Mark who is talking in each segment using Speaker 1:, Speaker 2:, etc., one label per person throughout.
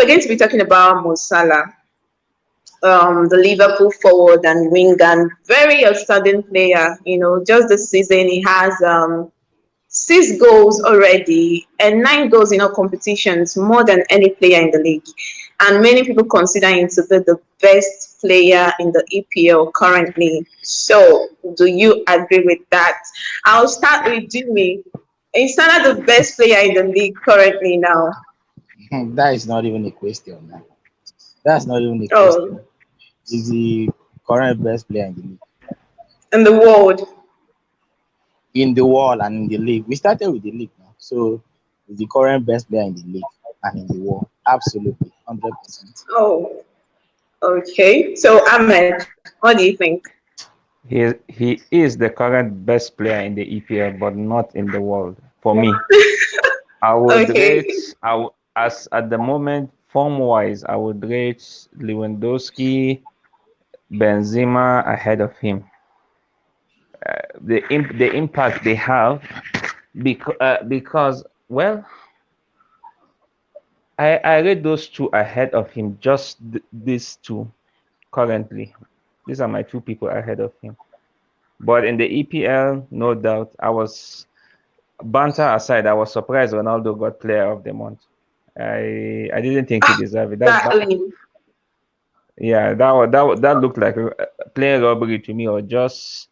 Speaker 1: going to be talking about Mo Salah, the Liverpool forward and wing, and very outstanding player. Just this season he has 6 goals already and 9 goals in all competitions, more than any player in the league. And many people consider him to be the best player in the EPL currently. So, do you agree with that? I'll start with Jimmy. Is Salah the best player in the league currently now?
Speaker 2: That is not even a question. Man. That's not even a
Speaker 1: Oh,
Speaker 2: question. He's the current best player in the league.
Speaker 1: in the world.
Speaker 2: In the world and in the league. We started with the league now. So he's the current best player in the league and in the world. Absolutely. 100%.
Speaker 1: Oh, okay. So, Ahmed, what do you think?
Speaker 3: He is the current best player in the EPL, but not in the world. For me, I would
Speaker 1: Okay.
Speaker 3: rate as at the moment form wise, I would rate Lewandowski, Benzema ahead of him. The impact they have because well, I rate those two ahead of him. Just these two currently. These are my two people ahead of him. But in the EPL, no doubt, banter aside, I was surprised Ronaldo got Player of the Month. I didn't think he deserved it.
Speaker 1: Exactly.
Speaker 3: Yeah, that looked like a player robbery to me, or just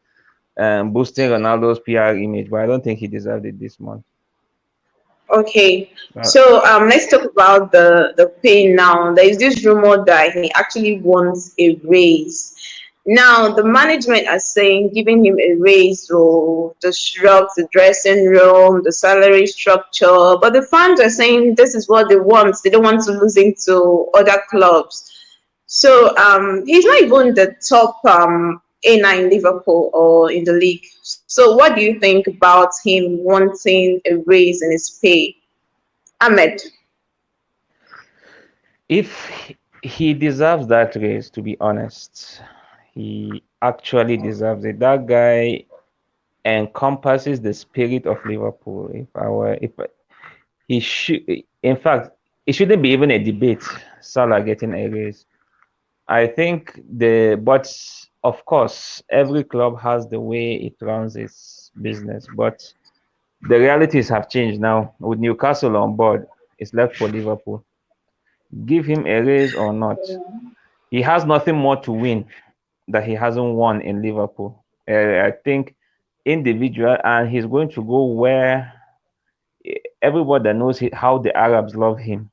Speaker 3: boosting Ronaldo's PR image. But I don't think he deserved it this month.
Speaker 1: Okay,
Speaker 3: Uh,
Speaker 1: so let's talk about the pay now. There is this rumor that he actually wants a raise. Now, the management are saying giving him a raise will disrupt the dressing room, the salary structure, but the fans are saying this is what they want. They don't want to lose him to other clubs. So he's not even the top A9 Liverpool or in the league. So what do you think about him wanting a raise in his pay? Ahmed.
Speaker 3: if he deserves that raise, to be honest, he actually deserves it. That guy encompasses the spirit of Liverpool. If he should, in fact, it shouldn't be even a debate. Salah getting a raise. I think but of course, every club has the way it runs its business. But the realities have changed now. With Newcastle on board, it's left for Liverpool. Give him a raise or not, he has nothing more to win that he hasn't won in Liverpool. I think individual, and he's going to go where everybody that knows how the Arabs love him.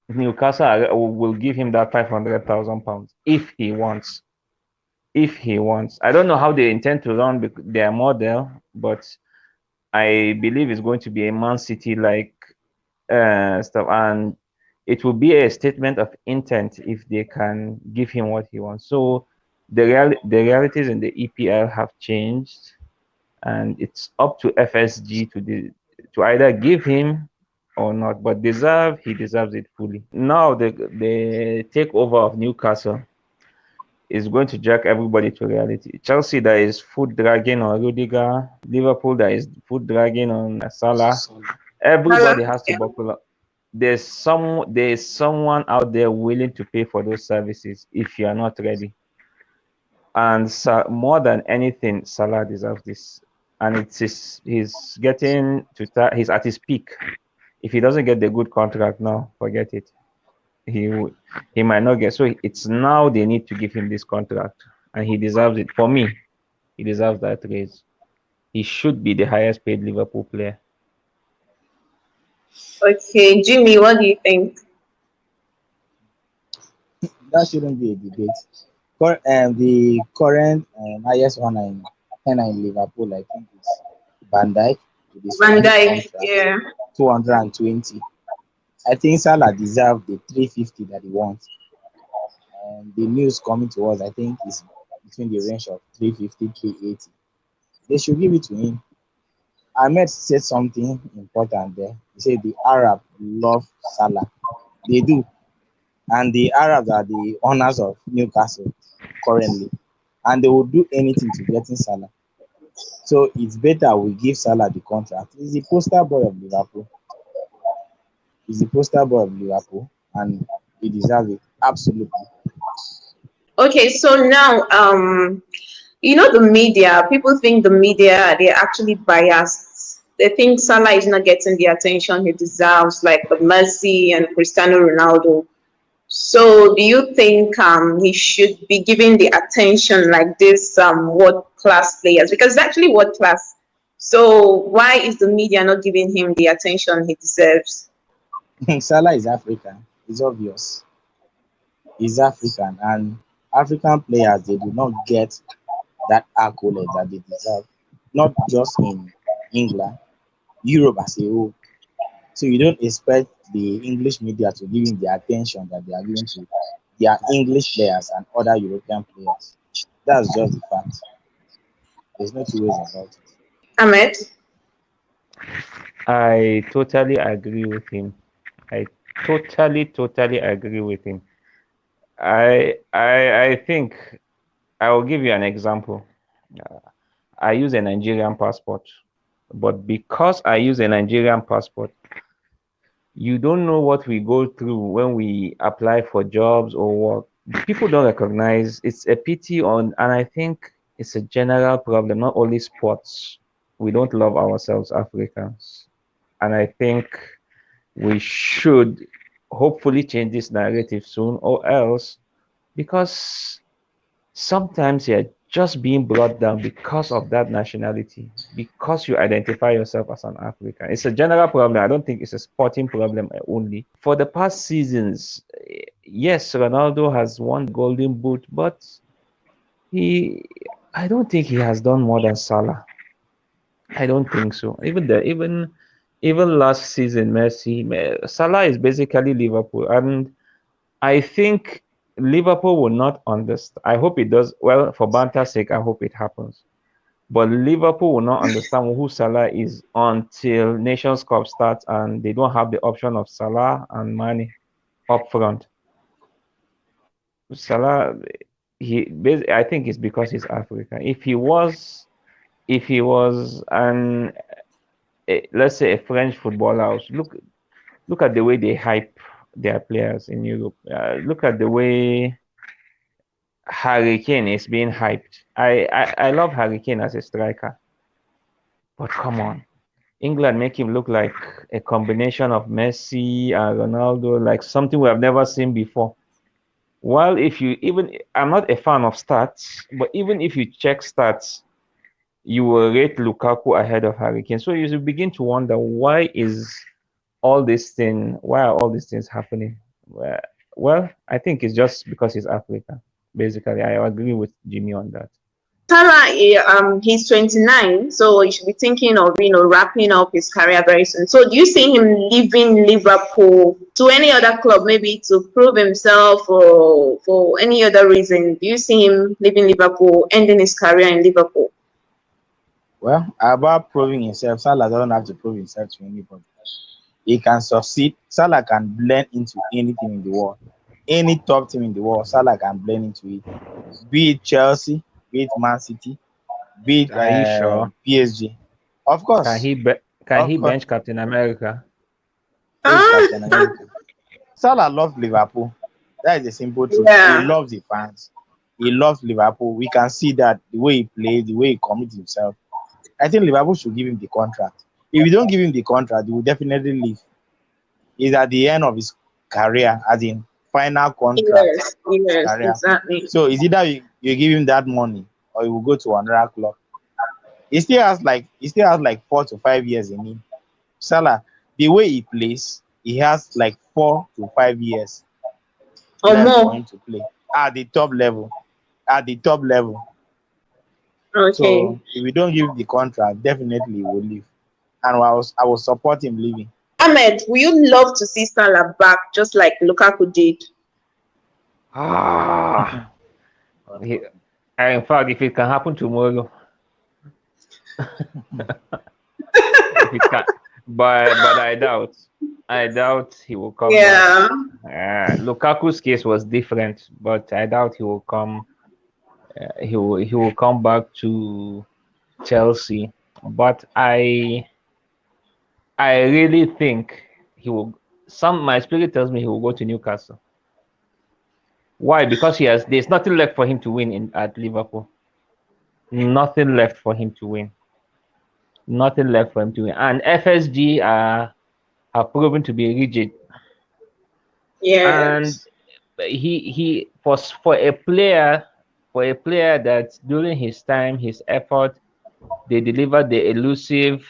Speaker 3: Newcastle will give him that £500,000 if he wants. If he wants, I don't know how they intend to run their model, but I believe it's going to be a Man City like stuff, and it will be a statement of intent if they can give him what he wants. So the realities in the EPL have changed, and it's up to FSG to either give him or not. But he deserves it fully. Now the takeover of Newcastle is going to jack everybody to reality. Chelsea that is foot dragging on Rudiger, Liverpool that is foot dragging on Salah.
Speaker 2: So,
Speaker 3: Everybody
Speaker 1: Salah,
Speaker 3: has to
Speaker 1: yeah.
Speaker 3: buckle up. There's someone out there willing to pay for those services if you are not ready. And more than anything, Salah deserves this. And he's getting he's at his peak. If he doesn't get the good contract now, forget it. He might not get. So it's now they need to give him this contract, and he deserves it. For me, he deserves that raise. He should be the highest paid Liverpool player.
Speaker 1: Okay, Jimmy, what do you think?
Speaker 2: that shouldn't be a debate. The current highest earner in Liverpool, I think, is Van Dijk with his
Speaker 1: Van
Speaker 2: current
Speaker 1: Dijk,
Speaker 2: contract,
Speaker 1: yeah.
Speaker 2: 220. I think Salah deserves the 350 that he wants. And the news coming to us, I think, is between the range of 350, 380. They should give it to him. Ahmed said something important there. He said the Arab love Salah. They do. And the Arabs are the owners of Newcastle currently. And they will do anything to get in Salah. So it's better we give Salah the contract. He's the poster boy of Liverpool. He's the poster boy of Liverpool. And He deserves it. Absolutely.
Speaker 1: Okay, so now, the media, people think the media, they're actually biased. They think Salah is not getting the attention he deserves, like the Messi and Cristiano Ronaldo. So, do you think he should be given the attention like this world class players? Because it's actually world class. So, why is the media not giving him the attention he deserves?
Speaker 2: Salah is African. It's obvious. He's African, and African players they do not get that accolade that they deserve. Not just in England, Europe as a whole. So you don't expect the English media to give him the attention that they are giving to their English players and other European players. That's just the fact. There's no two ways about it.
Speaker 1: Ahmed?
Speaker 3: I totally agree with him. I totally agree with him. I think I will give you an example. Uh, I use a Nigerian passport, but because I use a Nigerian passport, you don't know what we go through when we apply for jobs or work. People don't recognize it's a pity on, and I think it's a general problem, not only sports. We don't love ourselves, Africans. And I think we should hopefully change this narrative soon, or else, because sometimes you're just being brought down because of that nationality, because you identify yourself as an African. It's a general problem. I don't think it's a sporting problem only. For the past seasons, yes, Ronaldo has won the Golden Boot, but he, I don't think he has done more than Salah. I don't think so. Even last season, Salah is basically Liverpool, and I think Liverpool will not understand. I hope it does. Well, for banter's sake, I hope it happens. But Liverpool will not understand who Salah is until Nations Cup starts and they don't have the option of Salah and Mane up front. Salah, I think it's because he's African. If he was let's say a French footballer, look at the way they hype their players in Europe. Look at the way Hurricane is being hyped. I love Hurricane as a striker, but come on, England make him look like a combination of Messi and Ronaldo, like something we have never seen before. While if you even, I'm not a fan of stats, but even if you check stats, you will rate Lukaku ahead of Hurricane. So you begin to wonder why are all these things happening? Well, I think it's just because he's African. Basically, I agree with Jimmy on that.
Speaker 1: Salah, he's 29, so he should be thinking of wrapping up his career very soon. So, do you see him leaving Liverpool to any other club, maybe to prove himself or for any other reason? Do you see him leaving Liverpool, ending his career in Liverpool?
Speaker 2: Well, about proving himself, Salah doesn't have to prove himself to anybody. He can succeed. Salah can blend into anything in the world. Any top team in the world, Salah can blend into it. Be it Chelsea, be it Man City, be it
Speaker 3: Are you sure?
Speaker 2: PSG. Of
Speaker 3: Can
Speaker 2: course,
Speaker 3: he can
Speaker 2: of
Speaker 3: he
Speaker 2: course,
Speaker 3: bench Captain America?
Speaker 2: who is
Speaker 1: Ah,
Speaker 2: Captain America? Salah loves Liverpool. That is the simple truth. He
Speaker 1: yeah.
Speaker 2: loves the fans. He loves Liverpool. We can see that the way he plays, the way he commits himself. I think Liverpool should give him the contract. If you don't give him the contract, he will definitely leave. He's at the end of his career, as in final contract
Speaker 1: Yes,
Speaker 2: of his
Speaker 1: yes,
Speaker 2: career.
Speaker 1: exactly.
Speaker 2: So it's either you give him that money or he will go to another club. He still has like 4 to 5 years in him. Salah, the way he plays, he has like 4 to 5 years
Speaker 1: Or
Speaker 2: left for
Speaker 1: more.
Speaker 2: him to play at the top level. At the top level.
Speaker 1: Okay.
Speaker 2: So if we don't give him the contract, definitely he will leave. And I will support him leaving.
Speaker 1: Ahmed, will you love to see Salah back just like Lukaku did?
Speaker 3: Ah, he, in fact, if it can happen tomorrow, if it can, but I doubt he will come back.
Speaker 1: Yeah.
Speaker 3: Lukaku's case was different, but I doubt he will come. He will come back to Chelsea, but I really think he will. My spirit tells me he will go to Newcastle. Why? Because there's nothing left for him to win at Liverpool. Nothing left for him to win. Nothing left for him to win. And FSG have proven to be rigid. And
Speaker 1: Yes.
Speaker 3: he for a player that during his time, his effort, they delivered the elusive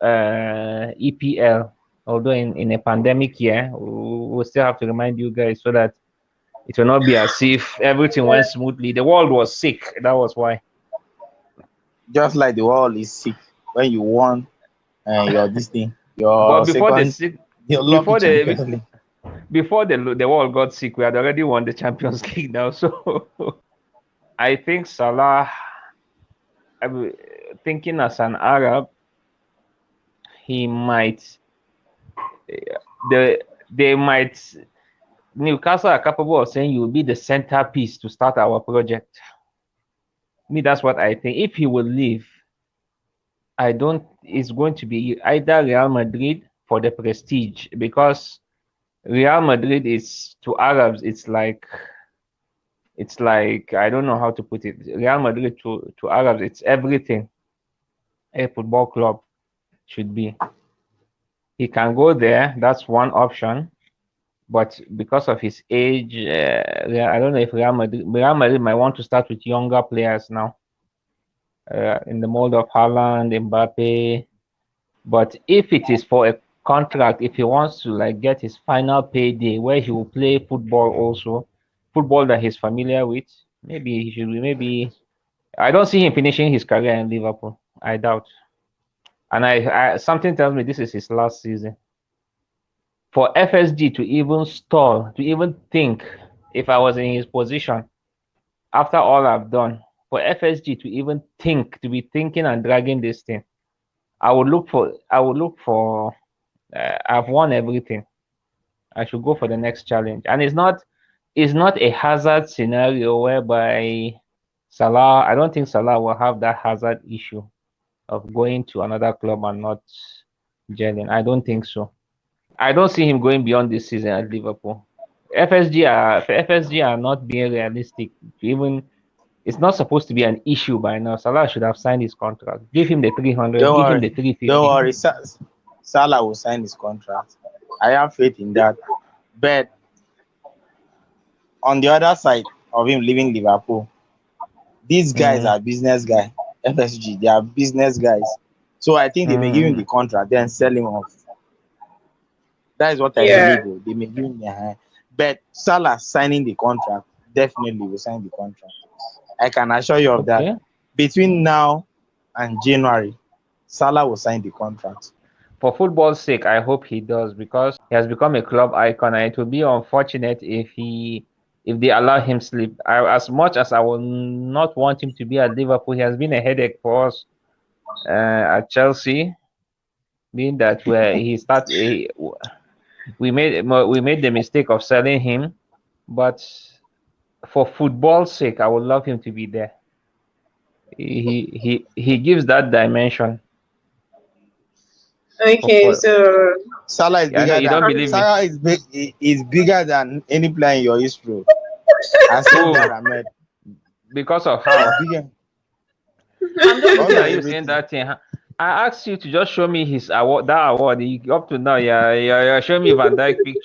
Speaker 3: EPL. Although in a pandemic year, we'll still have to remind you guys so that it will not be as if everything went smoothly. The world was sick. That was why.
Speaker 2: Just like the world is sick when you won your this thing,
Speaker 3: But
Speaker 2: your
Speaker 3: before the
Speaker 2: second,
Speaker 3: sick,
Speaker 2: your lucky
Speaker 3: before the
Speaker 2: Champions League.
Speaker 3: before the world got sick, we had already won the Champions League now. So I think Salah, I'm thinking as an Arab, he might they might Newcastle are capable of saying you will be the centerpiece to start our project. Me, that's what I think. If he will leave, I don't. It's going to be either Real Madrid for the prestige because Real Madrid is to Arabs. It's like I don't know how to put it. Real Madrid to Arabs, it's everything a football club should be. He can go there. That's one option. But because of his age, I don't know if Real Madrid might want to start with younger players now, in the mold of Haaland, Mbappe. But if it is for a contract, if he wants to like get his final payday where he will play football also, football that he's familiar with, maybe he should be. Maybe I don't see him finishing his career in Liverpool. I doubt. And I something tells me this is his last season. For FSG to even stall, to even think, if I was in his position, after all I've done, for FSG to even think, to be thinking and dragging this thing, I would look for I've won everything. I should go for the next challenge. And it's not a hazard scenario whereby Salah, I don't think Salah will have that hazard issue of going to another club and not gelling. I don't think so. I don't see him going beyond this season at Liverpool. FSG are not being realistic. Even it's not supposed to be an issue by now. Salah should have signed his contract. Give him the 300.
Speaker 2: Don't
Speaker 3: Give him
Speaker 2: worry,
Speaker 3: the
Speaker 2: don't
Speaker 3: 350.
Speaker 2: worry. Salah will sign his contract. I have faith in that. But on the other side of him leaving Liverpool, these guys
Speaker 3: Mm,
Speaker 2: are business guys. FSG, they are business guys. So I think they may give him the
Speaker 3: mm.
Speaker 2: contract, then sell him off. That is what I
Speaker 1: Yeah.
Speaker 2: believe. Oh. They may give him the high. But Salah signing the contract, definitely will sign the contract. I can assure you of that.
Speaker 3: Okay.
Speaker 2: Between now and January, Salah will sign the contract.
Speaker 3: For football's sake, I hope he does because he has become a club icon, and it will be unfortunate if they allow him sleep. As much as I will not want him to be at Liverpool, he has been a headache for us at Chelsea. Being that where he start, we made the mistake of selling him, but for football's sake, I would love him to be there. He gives that dimension.
Speaker 1: Okay,
Speaker 3: For
Speaker 1: so
Speaker 2: Salah is
Speaker 3: Yeah, I know
Speaker 2: bigger
Speaker 3: you don't
Speaker 2: than
Speaker 3: believe me.
Speaker 2: Salah is bigger than any player in your history. I said
Speaker 3: Who?
Speaker 2: that, Ahmed.
Speaker 3: Because of
Speaker 2: He's
Speaker 3: how?
Speaker 2: bigger
Speaker 3: I'm just
Speaker 2: because
Speaker 3: looking
Speaker 2: of
Speaker 3: at you saying
Speaker 2: everything.
Speaker 3: that thing. I asked you to just show me his award, that award. Up to now, yeah, showing me Van Dyke picture.